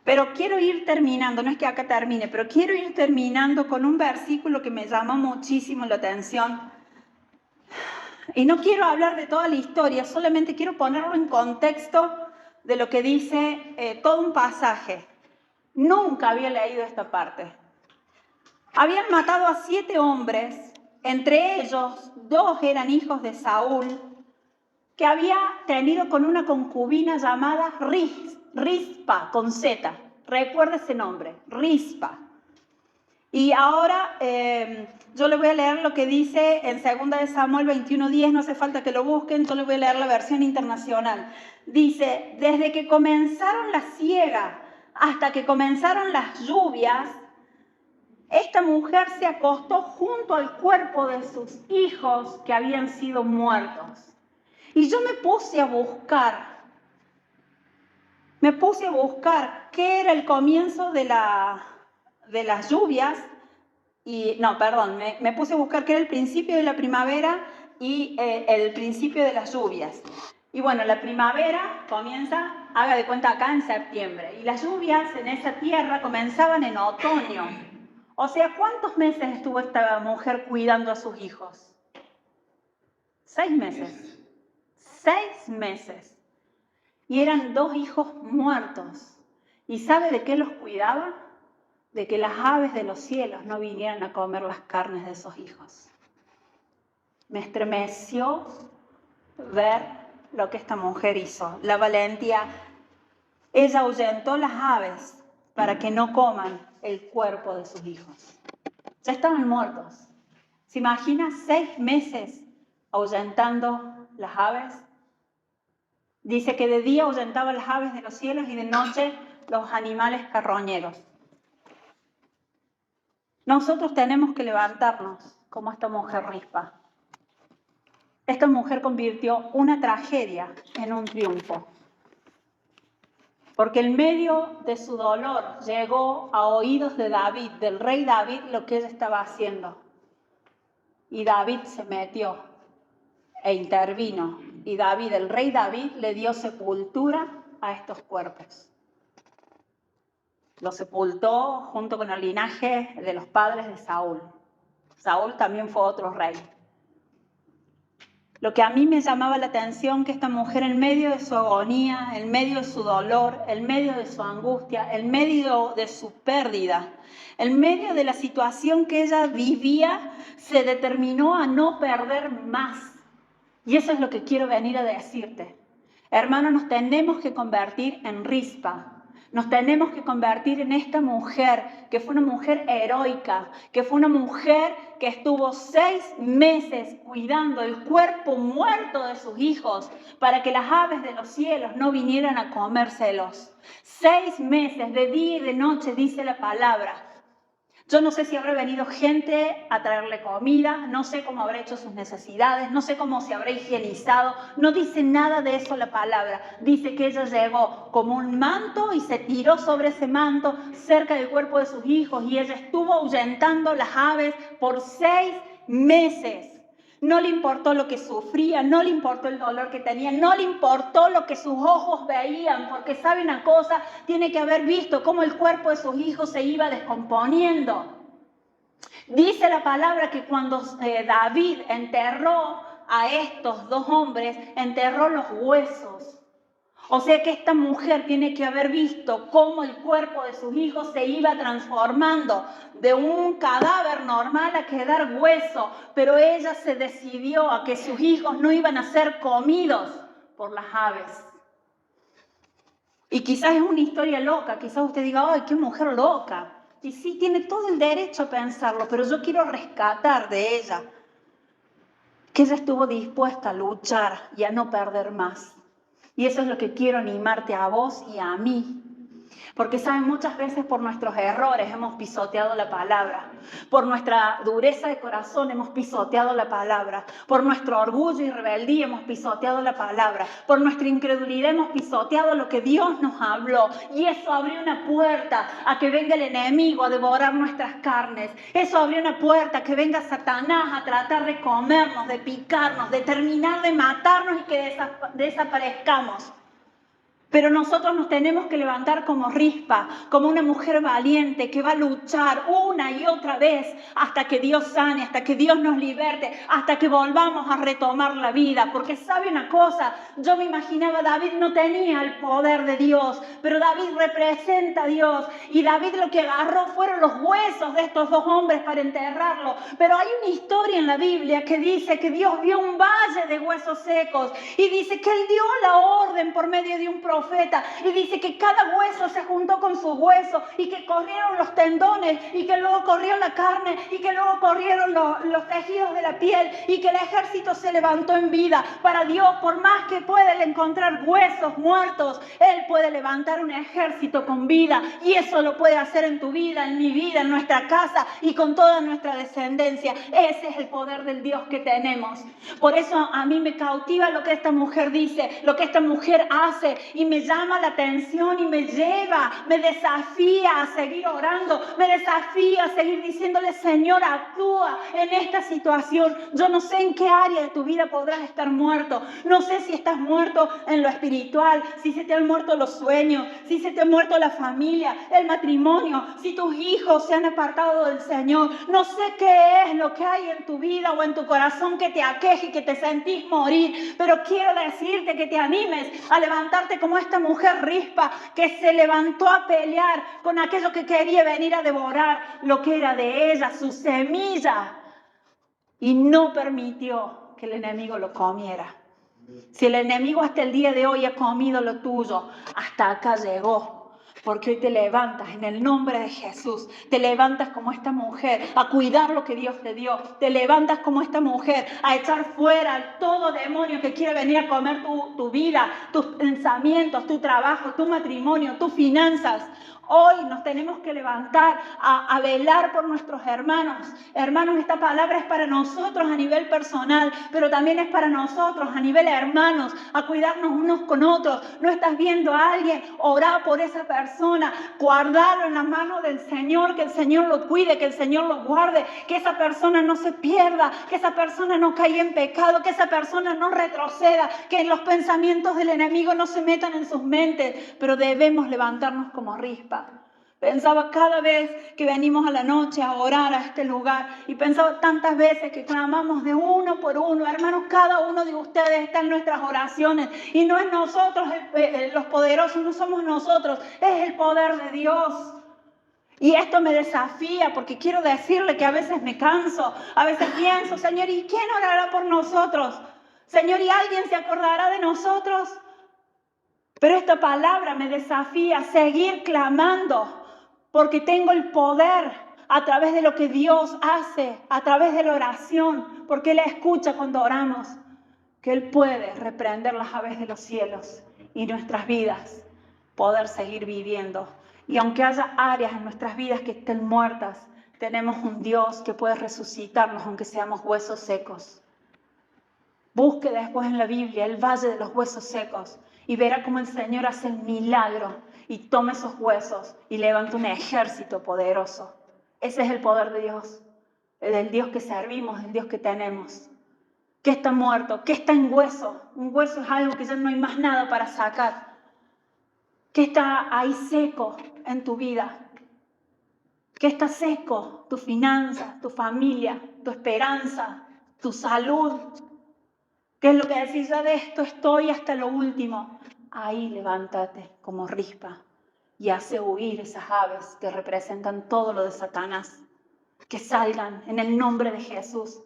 Pero quiero ir terminando, no es que acá termine, pero quiero ir terminando con un versículo que me llamó muchísimo la atención. Y no quiero hablar de toda la historia, solamente quiero ponerlo en contexto de lo que dice todo un pasaje. Nunca había leído esta parte. Habían matado a 7 hombres, entre ellos 2 eran hijos de Saúl, que había tenido con una concubina llamada Rispa, con Z. Recuerda ese nombre, Rispa. Y ahora yo le voy a leer lo que dice en 2 de Samuel 21:10, no hace falta que lo busquen, yo le voy a leer la versión internacional. Dice, desde que comenzaron la siega hasta que comenzaron las lluvias, esta mujer se acostó junto al cuerpo de sus hijos que habían sido muertos. Y yo me puse a buscar qué era el comienzo de las lluvias, me puse a buscar qué era el principio de la primavera y el principio de las lluvias. Y bueno, la primavera comienza, haga de cuenta, acá en septiembre, y las lluvias en esa tierra comenzaban en otoño. O sea, ¿cuántos meses estuvo esta mujer cuidando a sus hijos? 6 meses. 6 meses. Y eran 2 hijos muertos. ¿Y sabe de qué los cuidaba? De que las aves de los cielos no vinieran a comer las carnes de esos hijos. Me estremeció ver lo que esta mujer hizo, la valentía. Ella ahuyentó las aves para que no coman el cuerpo de sus hijos. Ya estaban muertos. ¿Se imagina 6 meses ahuyentando las aves? Dice que de día ahuyentaba las aves de los cielos y de noche los animales carroñeros. Nosotros tenemos que levantarnos como esta mujer Rispa. Esta mujer convirtió una tragedia en un triunfo. Porque en medio de su dolor llegó a oídos de David, del rey David, lo que ella estaba haciendo. Y David se metió e intervino. Y David, el rey David, le dio sepultura a estos cuerpos. Los sepultó junto con el linaje de los padres de Saúl. Saúl también fue otro rey. Lo que a mí me llamaba la atención, que esta mujer, en medio de su agonía, en medio de su dolor, en medio de su angustia, en medio de su pérdida, en medio de la situación que ella vivía, se determinó a no perder más. Y eso es lo que quiero venir a decirte. Hermanos, nos tenemos que convertir en Rispa. Nos tenemos que convertir en esta mujer, que fue una mujer heroica, que fue una mujer que estuvo 6 meses cuidando el cuerpo muerto de sus hijos para que las aves de los cielos no vinieran a comérselos. 6 meses, de día y de noche, dice la palabra. Yo no sé si habrá venido gente a traerle comida, no sé cómo habrá hecho sus necesidades, no sé cómo se habrá higienizado. No dice nada de eso la palabra. Dice que ella llegó como un manto y se tiró sobre ese manto cerca del cuerpo de sus hijos, y ella estuvo ahuyentando las aves por 6 meses. No le importó lo que sufría, no le importó el dolor que tenía, no le importó lo que sus ojos veían, porque sabe una cosa, tiene que haber visto cómo el cuerpo de sus hijos se iba descomponiendo. Dice la palabra que cuando David enterró a estos 2 hombres, enterró los huesos. O sea que esta mujer tiene que haber visto cómo el cuerpo de sus hijos se iba transformando de un cadáver normal a quedar hueso, pero ella se decidió a que sus hijos no iban a ser comidos por las aves. Y quizás es una historia loca, quizás usted diga, ¡ay, qué mujer loca! Y sí, tiene todo el derecho a pensarlo, pero yo quiero rescatar de ella que ella estuvo dispuesta a luchar y a no perder más. Y eso es lo que quiero animarte a vos y a mí. Porque saben, muchas veces por nuestros errores hemos pisoteado la palabra. Por nuestra dureza de corazón hemos pisoteado la palabra. Por nuestro orgullo y rebeldía hemos pisoteado la palabra. Por nuestra incredulidad hemos pisoteado lo que Dios nos habló. Y eso abrió una puerta a que venga el enemigo a devorar nuestras carnes. Eso abrió una puerta a que venga Satanás a tratar de comernos, de picarnos, de terminar de matarnos y que desaparezcamos. Pero nosotros nos tenemos que levantar como Rispa, como una mujer valiente que va a luchar una y otra vez hasta que Dios sane, hasta que Dios nos liberte, hasta que volvamos a retomar la vida. Porque sabe una cosa, yo me imaginaba, David no tenía el poder de Dios, pero David representa a Dios. Y David lo que agarró fueron los huesos de estos 2 hombres para enterrarlo. Pero hay una historia en la Biblia que dice que Dios vio un valle de huesos secos y dice que Él dio la orden por medio de un profeta, y dice que cada hueso se juntó con su hueso y que corrieron los tendones y que luego corrió la carne y que luego corrieron los tejidos de la piel y que el ejército se levantó en vida. Para Dios, por más que pueda encontrar huesos muertos, Él puede levantar un ejército con vida, y eso lo puede hacer en tu vida, en mi vida, en nuestra casa y con toda nuestra descendencia. Ese es el poder del Dios que tenemos. Por eso a mí me cautiva lo que esta mujer dice, lo que esta mujer hace, y me llama la atención y me lleva, me desafía a seguir orando, me desafía a seguir diciéndole, Señor, actúa en esta situación. Yo no sé en qué área de tu vida podrás estar muerto, no sé si estás muerto en lo espiritual, si se te han muerto los sueños, si se te ha muerto la familia, el matrimonio, si tus hijos se han apartado del Señor. No sé qué es lo que hay en tu vida o en tu corazón que te aqueje y que te sentís morir, pero quiero decirte que te animes a levantarte como esta mujer Rispa, que se levantó a pelear con aquello que quería venir a devorar lo que era de ella, su semilla, y no permitió que el enemigo lo comiera. Si el enemigo hasta el día de hoy ha comido lo tuyo, hasta acá llegó. Porque hoy te levantas en el nombre de Jesús, te levantas como esta mujer a cuidar lo que Dios te dio, te levantas como esta mujer a echar fuera todo demonio que quiere venir a comer tu vida, tus pensamientos, tu trabajo, tu matrimonio, tus finanzas. Hoy nos tenemos que levantar a velar por nuestros hermanos. Hermanos, esta palabra es para nosotros a nivel personal, pero también es para nosotros a nivel hermanos, a cuidarnos unos con otros. No estás viendo a alguien, orá por esa persona. persona, guardarlo en la mano del Señor, que el Señor lo cuide, que el Señor lo guarde, que esa persona no se pierda, que esa persona no caiga en pecado, que esa persona no retroceda, que los pensamientos del enemigo no se metan en sus mentes, pero debemos levantarnos como Rispa. Pensaba cada vez que venimos a la noche a orar a este lugar y pensaba tantas veces que clamamos de uno por uno. Hermanos, cada uno de ustedes está en nuestras oraciones y no es nosotros los poderosos, no somos nosotros, es el poder de Dios. Y esto me desafía porque quiero decirle que a veces me canso, a veces pienso, Señor, ¿y quién orará por nosotros? Señor, ¿y alguien se acordará de nosotros? Pero esta palabra me desafía a seguir clamando. Porque tengo el poder a través de lo que Dios hace, a través de la oración, porque Él escucha cuando oramos, que Él puede reprender las aves de los cielos y nuestras vidas, poder seguir viviendo. Y aunque haya áreas en nuestras vidas que estén muertas, tenemos un Dios que puede resucitarnos aunque seamos huesos secos. Busque después en la Biblia el valle de los huesos secos y verá cómo el Señor hace el milagro y toma esos huesos y levanta un ejército poderoso. Ese es el poder de Dios, del Dios que servimos, del Dios que tenemos. ¿Qué está muerto? ¿Qué está en hueso? Un hueso es algo que ya no hay más nada para sacar. ¿Qué está ahí seco en tu vida? ¿Qué está seco? Tu finanza, tu familia, tu esperanza, tu salud. ¿Qué es lo que decís? Ya de esto estoy hasta lo último. Ahí levántate como Rispa y hace huir esas aves que representan todo lo de Satanás. Que salgan en el nombre de Jesús.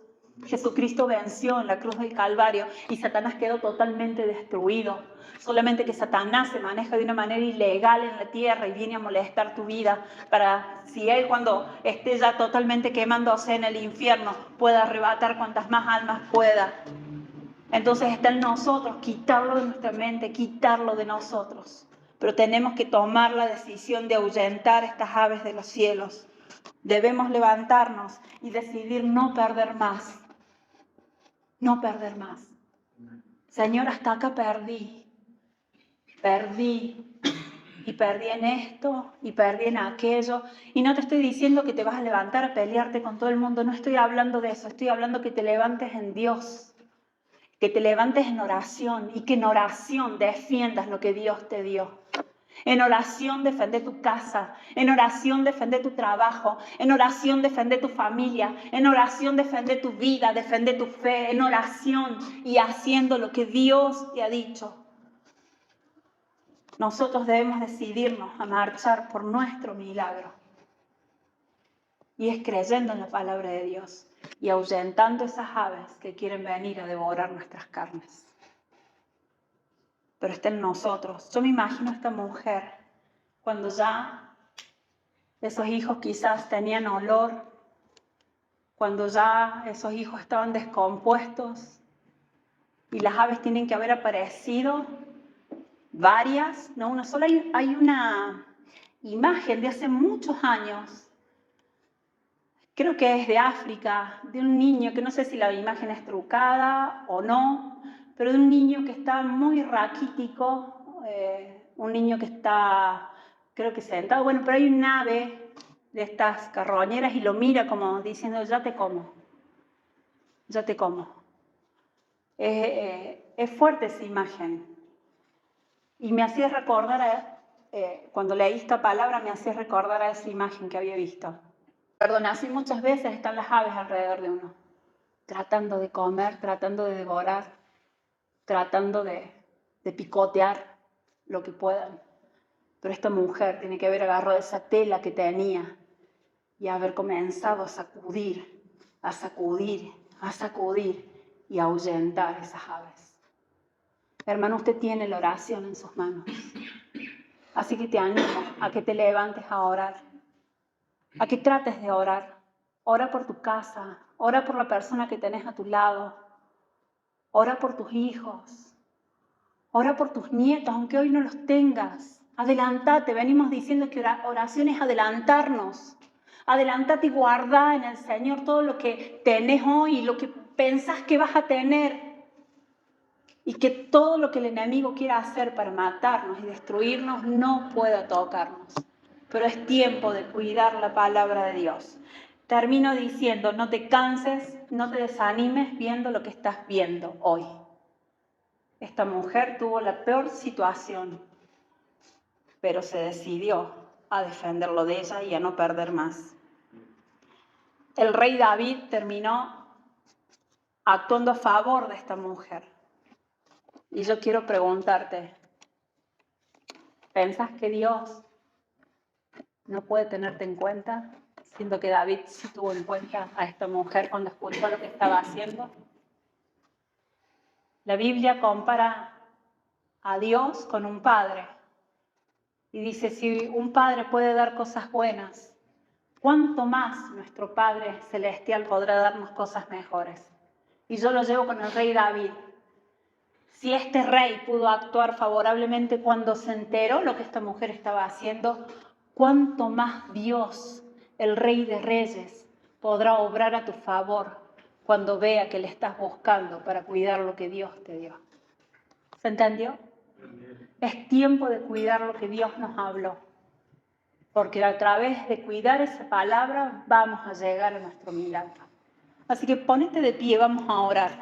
Jesucristo venció en la cruz del Calvario y Satanás quedó totalmente destruido. Solamente que Satanás se maneja de una manera ilegal en la tierra y viene a molestar tu vida para, si él cuando esté ya totalmente quemándose en el infierno, pueda arrebatar cuantas más almas pueda. Entonces está en nosotros quitarlo de nuestra mente, quitarlo de nosotros. Pero tenemos que tomar la decisión de ahuyentar estas aves de los cielos. Debemos levantarnos y decidir no perder más. No perder más. Señor, hasta acá perdí. Y perdí en esto, y perdí en aquello. Y no te estoy diciendo que te vas a levantar a pelearte con todo el mundo. No estoy hablando de eso. Estoy hablando que te levantes en Dios. Que te levantes en oración y que en oración defiendas lo que Dios te dio. En oración defende tu casa, en oración defende tu trabajo, en oración defende tu familia, en oración defende tu vida, defende tu fe, en oración y haciendo lo que Dios te ha dicho. Nosotros debemos decidirnos a marchar por nuestro milagro. Y es creyendo en la palabra de Dios y ahuyentando esas aves que quieren venir a devorar nuestras carnes. Pero está en nosotros. Yo me imagino a esta mujer cuando ya esos hijos quizás tenían olor, cuando ya esos hijos estaban descompuestos y las aves tienen que haber aparecido, varias, no una sola. Hay una imagen de hace muchos años, creo que es de África, de un niño, que no sé si la imagen es trucada o no, pero de un niño que está muy raquítico, un niño que está, creo que sentado, bueno, pero hay un ave de estas carroñeras y lo mira como diciendo, ya te como, ya te como. Es fuerte esa imagen. Y me hacía recordar, cuando leí esta palabra, me hacía recordar a esa imagen que había visto. Perdón, así muchas veces están las aves alrededor de uno, tratando de comer, tratando de devorar, tratando de picotear lo que puedan. Pero esta mujer tiene que haber agarrado esa tela que tenía y haber comenzado a sacudir, a sacudir, a sacudir y a ahuyentar esas aves. Hermano, usted tiene la oración en sus manos. Así que te animo a que te levantes a orar, a que trates de orar. Ora por tu casa, ora por la persona que tenés a tu lado, ora por tus hijos, ora por tus nietos, aunque hoy no los tengas. Adelántate, venimos diciendo que oración es adelantarnos. Adelántate y guarda en el Señor todo lo que tenés hoy y lo que pensás que vas a tener. y que todo lo que el enemigo quiera hacer para matarnos y destruirnos no pueda tocarnos. Pero es tiempo de cuidar la palabra de Dios. Termino diciendo, no te canses, no te desanimes viendo lo que estás viendo hoy. Esta mujer tuvo la peor situación, pero se decidió a defenderlo de ella y a no perder más. El rey David terminó actuando a favor de esta mujer. Y yo quiero preguntarte, ¿pensás que Dios no puede tenerte en cuenta? Siendo que David sí tuvo en cuenta a esta mujer cuando escuchó lo que estaba haciendo. La Biblia compara a Dios con un padre. Y dice, si un padre puede dar cosas buenas, ¿cuánto más nuestro Padre Celestial podrá darnos cosas mejores? Y yo lo llevo con el rey David. Si este rey pudo actuar favorablemente cuando se enteró lo que esta mujer estaba haciendo, ¿cuánto más Dios, el Rey de Reyes, podrá obrar a tu favor cuando vea que le estás buscando para cuidar lo que Dios te dio? ¿Se entendió? Es tiempo de cuidar lo que Dios nos habló, porque a través de cuidar esa palabra vamos a llegar a nuestro milagro. Así que ponete de pie, vamos a orar.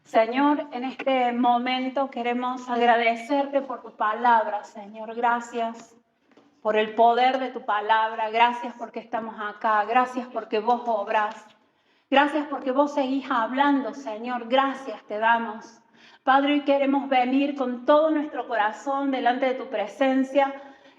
Señor, en este momento queremos agradecerte por tu palabra, Señor. Gracias por el poder de tu palabra. Gracias porque estamos acá. Gracias porque vos obrás. Gracias porque vos seguís hablando, Señor. Gracias te damos. Padre, hoy queremos venir con todo nuestro corazón delante de tu presencia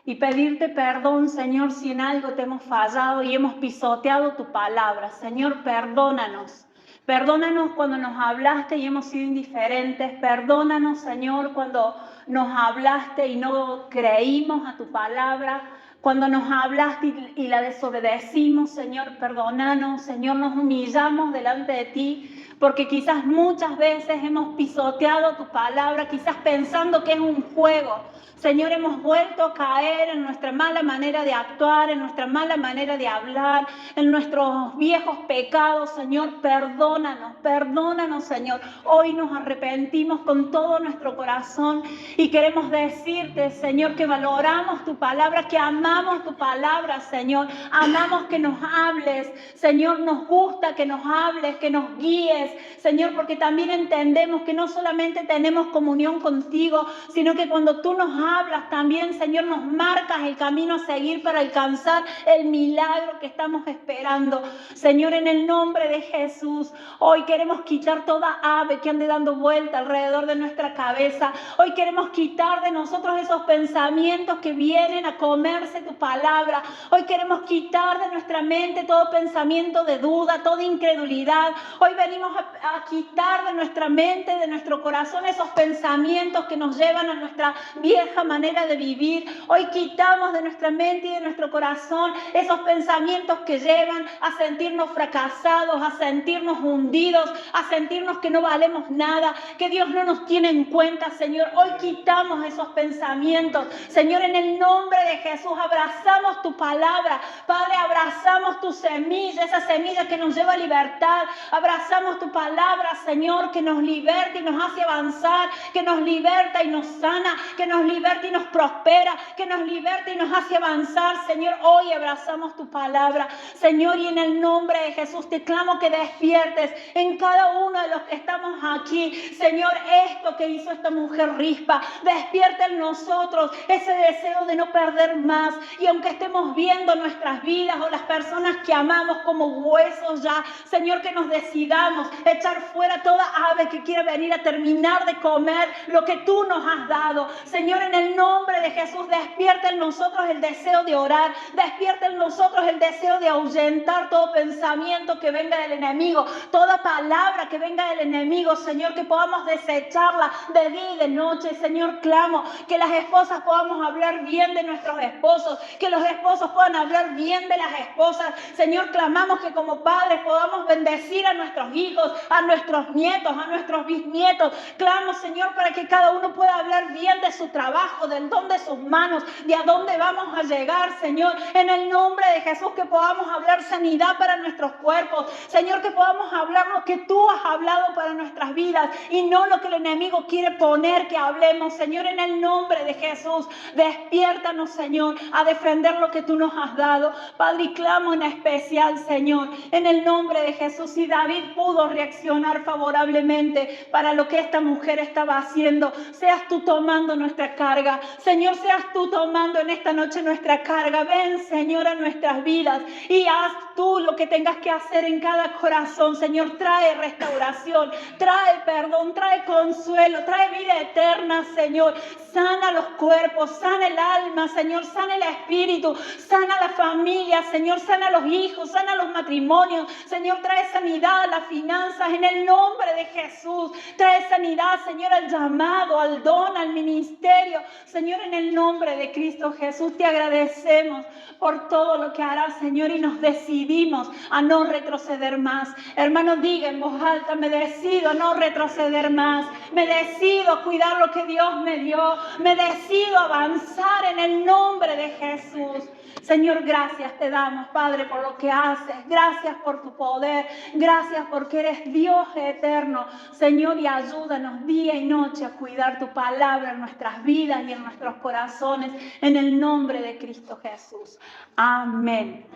y pedirte perdón, Señor, si en algo te hemos fallado y hemos pisoteado tu palabra. Señor, perdónanos. Perdónanos cuando nos hablaste y hemos sido indiferentes. Perdónanos, Señor, cuando nos hablaste y no creímos a tu palabra. Cuando nos hablaste y la desobedecimos, Señor, perdónanos. Señor, nos humillamos delante de ti porque quizás muchas veces hemos pisoteado tu palabra, quizás pensando que es un juego. Señor, hemos vuelto a caer en nuestra mala manera de actuar, en nuestra mala manera de hablar, en nuestros viejos pecados. Señor, perdónanos, perdónanos, Señor. Hoy nos arrepentimos con todo nuestro corazón y queremos decirte, Señor, que valoramos tu palabra, que amamos tu palabra, Señor. Amamos que nos hables, Señor, nos gusta que nos hables, que nos guíes, Señor, porque también entendemos que no solamente tenemos comunión contigo, sino que cuando tú nos hablas también, Señor, nos marcas el camino a seguir para alcanzar el milagro que estamos esperando. Señor, en el nombre de Jesús, hoy queremos quitar toda ave que ande dando vuelta alrededor de nuestra cabeza. Hoy queremos quitar de nosotros esos pensamientos que vienen a comerse tu palabra. Hoy queremos quitar de nuestra mente todo pensamiento de duda, toda incredulidad. Hoy venimos a quitar de nuestra mente, de nuestro corazón, esos pensamientos que nos llevan a nuestra vieja manera de vivir. Hoy quitamos de nuestra mente y de nuestro corazón esos pensamientos que llevan a sentirnos fracasados, a sentirnos hundidos, a sentirnos que no valemos nada, que Dios no nos tiene en cuenta, Señor. Hoy quitamos esos pensamientos. Señor, en el nombre de Jesús, abrazamos tu palabra. Padre, abrazamos tu semilla, esa semilla que nos lleva a libertad. Abrazamos tu palabra, Señor, que nos liberta y nos hace avanzar, que nos liberta y nos sana, que nos liberta y nos prospera, que nos liberta y nos hace avanzar. Señor, hoy abrazamos tu palabra, Señor, y en el nombre de Jesús te clamo que despiertes en cada uno de los que estamos aquí, Señor, esto que hizo esta mujer Rispa. Despierta en nosotros ese deseo de no perder más, y aunque estemos viendo nuestras vidas o las personas que amamos como huesos ya, Señor, que nos decidamos echar fuera toda ave que quiera venir a terminar de comer lo que tú nos has dado. Señor, en el nombre de Jesús, despierta en nosotros el deseo de orar, despierta en nosotros el deseo de ahuyentar todo pensamiento que venga del enemigo, toda palabra que venga del enemigo, Señor, que podamos desecharla de día y de noche. Señor, clamo que las esposas podamos hablar bien de nuestros esposos, que los esposos puedan hablar bien de las esposas. Señor, clamamos que como padres podamos bendecir a nuestros hijos, hijos, a nuestros nietos, a nuestros bisnietos. Clamo, Señor, para que cada uno pueda hablar bien de su trabajo, del don de sus manos, de a dónde vamos a llegar, Señor. En el nombre de Jesús, que podamos hablar sanidad para nuestros cuerpos. Señor, que podamos hablar lo que tú has hablado para nuestras vidas y no lo que el enemigo quiere poner que hablemos. Señor, en el nombre de Jesús, despiértanos, Señor, a defender lo que tú nos has dado. Padre, y clamo en especial, Señor, en el nombre de Jesús. Si David pudo reaccionar favorablemente para lo que esta mujer estaba haciendo, seas tú tomando nuestra carga. Señor, seas tú tomando en esta noche nuestra carga. Ven, Señor, a nuestras vidas y haz tú lo que tengas que hacer en cada corazón. Señor, trae restauración, trae perdón, trae consuelo, trae vida eterna, Señor. Sana los cuerpos, sana el alma, Señor, sana el espíritu, sana la familia, Señor, sana los hijos, sana los matrimonios. Señor, trae sanidad a las finanzas en el nombre de Jesús. Trae sanidad, Señor, al llamado, al don, al ministerio. Señor, en el nombre de Cristo Jesús, te agradecemos por todo lo que harás, Señor, y nos decidimos a no retroceder más. Hermanos, diga en voz alta: me decido a no retroceder más. Me decido a cuidar lo que Dios me dio. Me decido a avanzar en el nombre de Jesús. Señor, gracias te damos, Padre, por lo que haces. Gracias por tu poder. Gracias porque eres Dios eterno. Señor, y ayúdanos día y noche a cuidar tu palabra en nuestras vidas y en nuestros corazones. En el nombre de Cristo Jesús. Amén.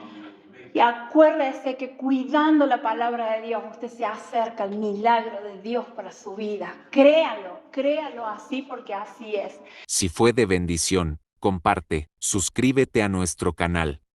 Y acuérdese que cuidando la palabra de Dios, usted se acerca al milagro de Dios para su vida. Créalo así, porque así es.
Si fue de bendición, comparte, suscríbete a nuestro canal.